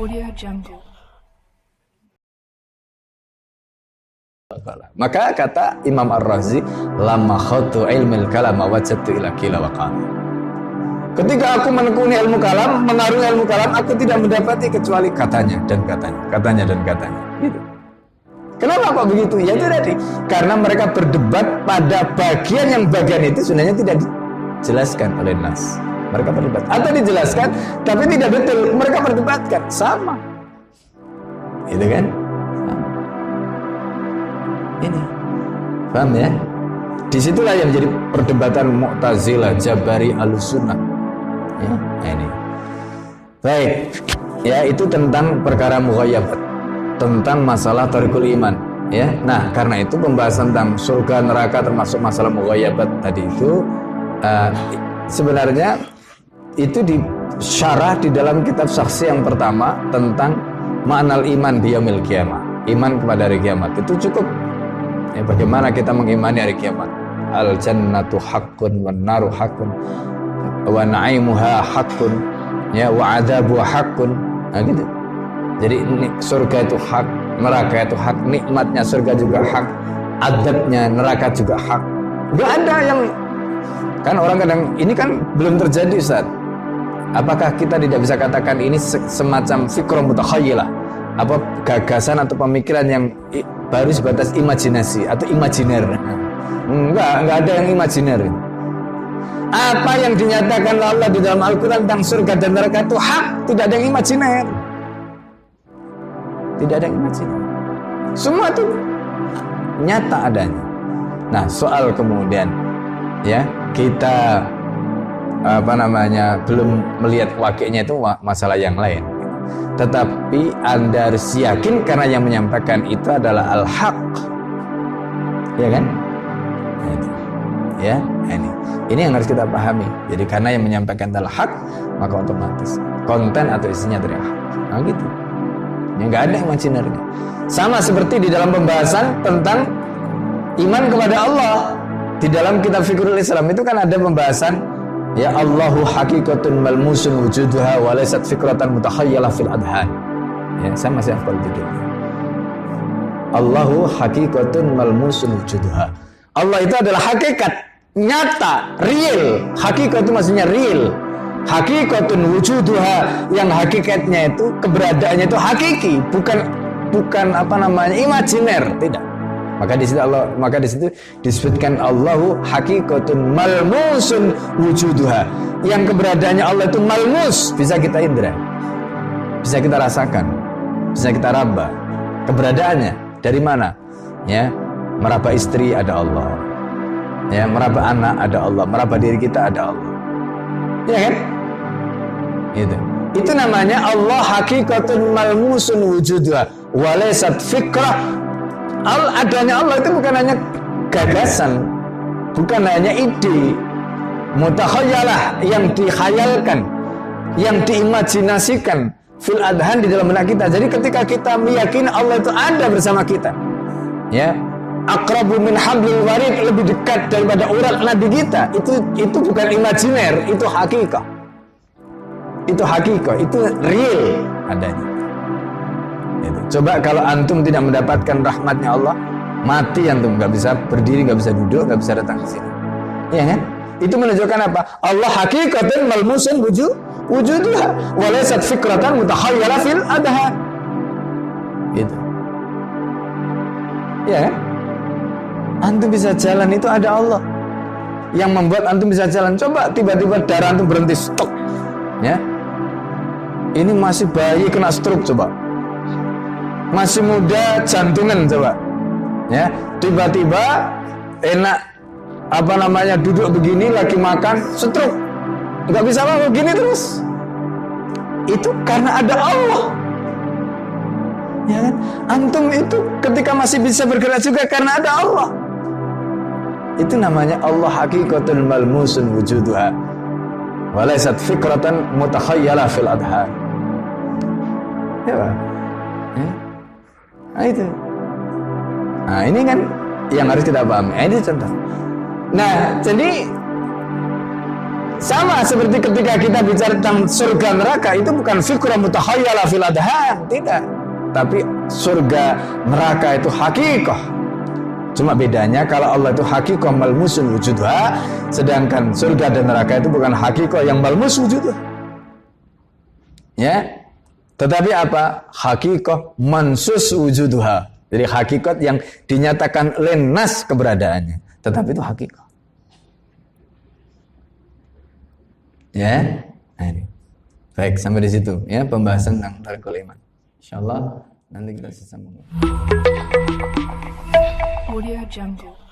Audio Jungle. Maka kata Imam Ar-Razi, lamma khawtu ilmil kalam wajadtu ila qila wa qala. Ketika aku menekuni ilmu kalam, mengarungi ilmu kalam, aku tidak mendapati kecuali katanya dan katanya, katanya dan katanya. Gitu. Kenapa kok begitu? Ya itu tadi, karena mereka berdebat pada bagian yang bagian itu sebenarnya tidak dijelaskan oleh nas. Mereka berdebat atau dijelaskan, tapi tidak betul. Mereka berdebatkan sama. Itu kan? Sama. Ini, paham ya? Disitulah yang menjadi perdebatan Mu'tazilah, Jabari, Ahlussunnah. Ya, ini. Baik, ya itu tentang perkara mughayyabat, tentang masalah thariqul iman. Ya, nah karena itu pembahasan tentang surga neraka termasuk masalah mughayyabat tadi itu sebenarnya itu disyarah di dalam kitab saksi yang pertama tentang ma'nal iman biyaumil qiyamah, iman kepada hari kiamat itu cukup. Ya, bagaimana kita mengimani hari kiamat? Al jannatu haqqun wan naru haqqun wa na'imuha haqqun ya wa 'adzabu haqqun. Nah gitu. Jadi surga itu hak, neraka itu hak, nikmatnya surga juga hak, adabnya neraka juga hak. Enggak ada yang kan orang kadang ini kan belum terjadi Ustaz. Apakah kita tidak bisa katakan ini semacam fikrah mutakhayyilah? Apa gagasan atau pemikiran yang baru sebatas imajinasi atau imajiner? Enggak ada yang imajiner. Apa yang dinyatakan Allah di dalam Al-Quran tentang surga dan neraka itu hak, tidak ada yang imajiner. Tidak ada yang imajiner. Semua itu nyata adanya. Nah, soal kemudian ya kita belum melihat wakilnya itu masalah yang lain. Tetapi Anda harus yakin karena yang menyampaikan itu adalah al-haq. Ya kan? Ya, ini yang harus kita pahami. Jadi karena yang menyampaikan adalah hak, maka otomatis konten atau isinya dari hak. Nah gitu. Ya nggak ada imajinernya. Sama seperti di dalam pembahasan tentang iman kepada Allah di dalam kitab Fiqhul Islam itu kan ada pembahasan ya Allahu haqiqatun malmusun wujuduha wa laysat fikratan mutakhayyalah fil adhan. Ya, saya masih hafal judulnya. Allahu haqiqatun malmusun wujuduha. Allah itu adalah hakikat, nyata, real. Hakikat itu maksudnya real. Hakikatun wujuduha, yang hakikatnya itu keberadaannya itu hakiki, bukan imajiner, tidak. Maka di situ disebutkan Allahu haqiqatun malmusun wujuduha. Yang keberadaannya Allah itu malmus, bisa kita indra, bisa kita rasakan, bisa kita raba. Keberadaannya dari mana? Ya, meraba istri ada Allah. Ya, meraba anak ada Allah, meraba diri kita ada Allah. Ya kan? Itu namanya Allah haqiqatun malmusun wujuduha wa laysat fikrah. Adanya Allah itu bukan hanya gagasan, bukan hanya ide mutakhayyalah yang dikhayalkan, yang diimajinasikan fil adhan di dalam benak kita. Jadi ketika kita meyakini Allah itu ada bersama kita, ya, aqrabu min hablil warid, lebih dekat daripada urat nadi kita, itu bukan imajiner, itu hakikat. Itu hakikat, itu real adanya. Coba kalau antum tidak mendapatkan rahmatnya Allah, mati antum, nggak bisa berdiri, nggak bisa duduk, nggak bisa datang ke sini. Iya kan? Itu menunjukkan apa? Allah hakikatan malmusun wujuduha wa laysat fikratan mutakhayyalah fil adhan. Gitu. Iya kan? Antum bisa jalan itu ada Allah yang membuat antum bisa jalan. Coba tiba-tiba darah antum berhenti, stop. Ya. Ini masih bayi kena stroke, coba. Masih muda jantungan, coba. Ya, tiba-tiba enak duduk begini lagi makan stroke. Enggak bisa apa begini terus. Itu karena ada Allah. Ya kan? Antum itu ketika masih bisa bergerak juga karena ada Allah. Itu namanya Allah haqiqatun malmusun wujuduha wa laysat fikratan mutakhayyalah fil adhan. Ya, Pak. Ya. Nah itu. Nah ini kan yang harus kita pahami. Ini contoh. Nah jadi Sama seperti ketika kita bicara tentang surga neraka, itu bukan fikrah mutakhayyalah fil adhan, tidak. Tapi surga neraka itu hakikah. Cuma bedanya kalau Allah itu hakikah malmusun wujudha, sedangkan surga dan neraka itu bukan hakikah yang malmus wujudha. Ya. Tetapi apa? Hakikah mansus wujudha. Jadi hakikat yang dinyatakan lenas keberadaannya, tetapi itu hakikah. Ya. Nah, ini. Baik, sampai di situ ya pembahasan tentang tarikul iman. Insyaallah nanti kita sambung. Audio Jungle.